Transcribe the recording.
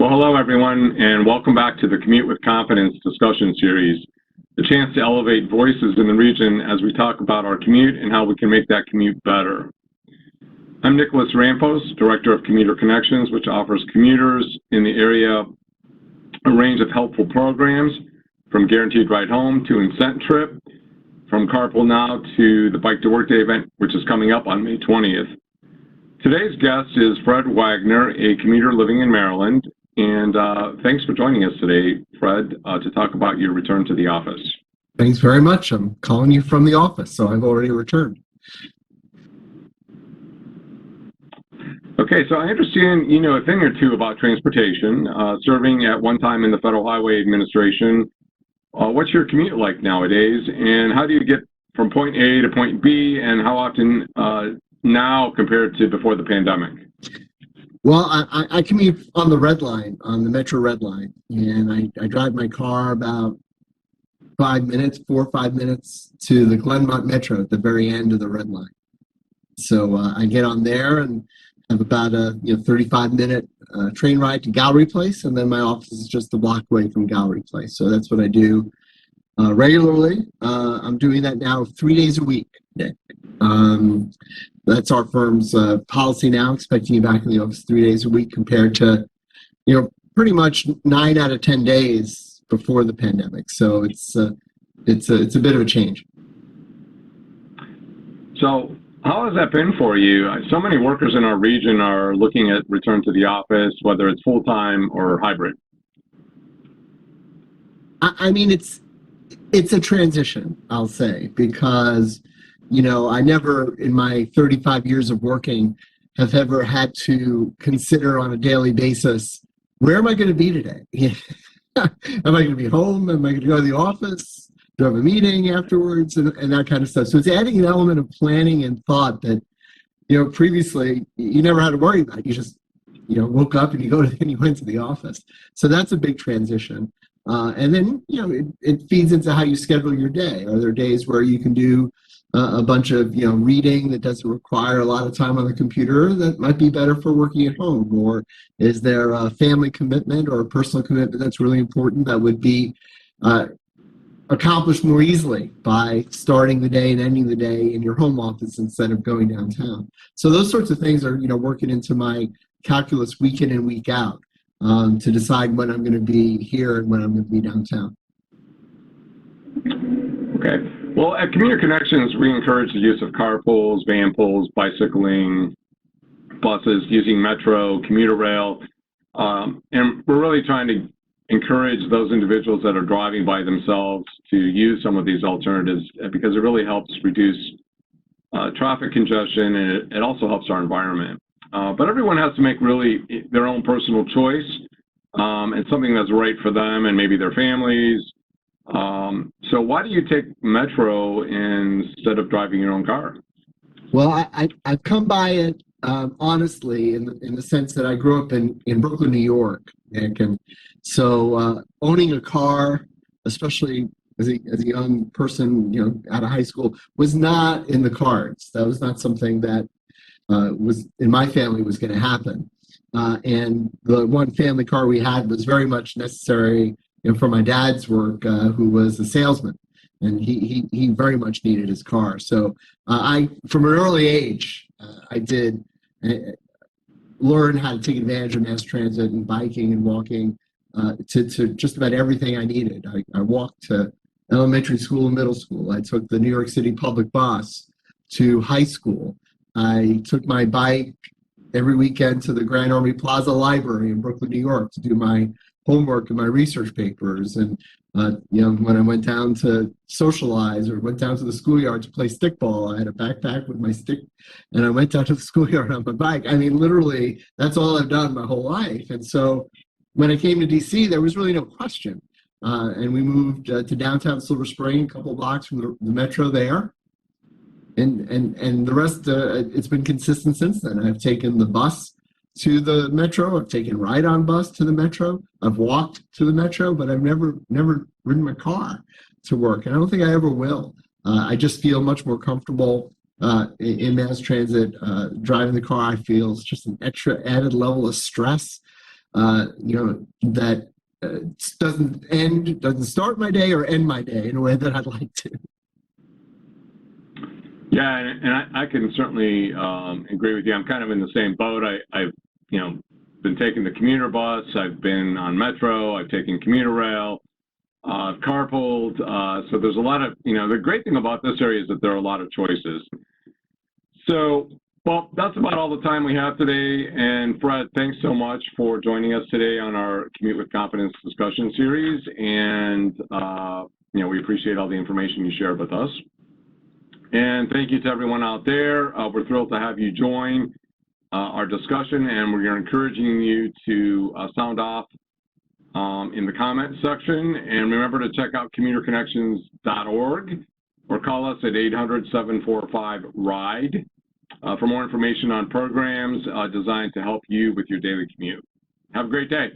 Well, hello, everyone, and welcome back to the Commute with Confidence discussion series, the chance to elevate voices in the region as we talk about our commute and how we can make that commute better. I'm Nicholas Ramfos, Director of Commuter Connections, which offers commuters in the area a range of helpful programs, from Guaranteed Ride Home to Incent Trip, from Carpool Now to the Bike to Work Day event, which is coming up on May 20th. Today's guest is Fred Wagner, a commuter living in Maryland. And thanks for joining us today, Fred, to talk about your return to the office. Thanks very much. I'm calling you from the office, so I've already returned. Okay, so I understand you know a thing or two about transportation, serving at one time in the Federal Highway Administration. What's your commute like nowadays, and how do you get from point A to point B, and how often now compared to before the pandemic? Well, I commute on the red line, on the Metro red line, and I drive my car about 4 or 5 minutes to the Glenmont Metro at the very end of the red line. So I get on there and have about a 35-minute train ride to Gallery Place, and then my office is just a block away from Gallery Place. So that's what I do regularly. I'm doing that now 3 days a week, Nick. That's our firm's policy now, expecting you back in the office 3 days a week compared to, pretty much 9 out of 10 days before the pandemic. So it's a bit of a change. So how has that been for you? So many workers in our region are looking at return to the office, whether it's full-time or hybrid. I mean, it's a transition, I'll say, because I never, in my 35 years of working, have ever had to consider on a daily basis, where am I going to be today? Am I going to be home? Am I going to go to the office? Do I have a meeting afterwards? And that kind of stuff. So it's adding an element of planning and thought that, previously you never had to worry about. You just, woke up and you went to the office. So that's a big transition. And then, it feeds into how you schedule your day. Are there days where you can do a bunch of reading that doesn't require a lot of time on the computer that might be better for working at home? Or is there a family commitment or a personal commitment that's really important that would be accomplished more easily by starting the day and ending the day in your home office instead of going downtown? So those sorts of things are working into my calculus week in and week out to decide when I'm going to be here and when I'm going to be downtown. Okay. Well, at Commuter Connections, we encourage the use of carpools, van pools, bicycling, buses, using Metro, commuter rail, and we're really trying to encourage those individuals that are driving by themselves to use some of these alternatives because it really helps reduce traffic congestion, and it also helps our environment. But everyone has to make really their own personal choice and something that's right for them and maybe their families. So why do you take Metro instead of driving your own car? Well, I've come by it honestly in the sense that I grew up in Brooklyn, New York, and so owning a car, especially as a young person, out of high school, was not in the cards. That was not something that was in my family was going to happen. And the one family car we had was very much necessary for my dad's work, who was a salesman, and he very much needed his car. So from an early age, I did learn how to take advantage of mass transit and biking and walking to just about everything I needed. I walked to elementary school and middle school. I took the New York City public bus to high school. I took my bike every weekend to the Grand Army Plaza Library in Brooklyn, New York, to do my homework and my research papers. And when I went down to socialize or went down to the schoolyard to play stickball, I had a backpack with my stick, and I went down to the schoolyard on my bike. I mean, literally, that's all I've done my whole life. And so when I came to DC, there was really no question. And we moved to downtown Silver Spring, a couple blocks from the Metro there. And the rest, it's been consistent since then. I've taken the bus to the Metro. I've taken ride-on bus to the Metro. I've walked to the Metro, but I've never ridden my car to work, and I don't think I ever will. I just feel much more comfortable in mass transit. Driving the car, I feel, is just an extra added level of stress. that doesn't start my day or end my day in a way that I'd like to. Yeah, and I can certainly agree with you. I'm kind of in the same boat. I've been taking the commuter bus. I've been on Metro. I've taken commuter rail. I've carpooled. So there's a lot of, the great thing about this area is that there are a lot of choices. So, well, that's about all the time we have today. And Fred, thanks so much for joining us today on our Commute with Confidence discussion series. And, we appreciate all the information you shared with us. And thank you to everyone out there. We're thrilled to have you join our discussion, and we're encouraging you to sound off in the comment section. And remember to check out commuterconnections.org or call us at 800-745-RIDE for more information on programs designed to help you with your daily commute. Have a great day.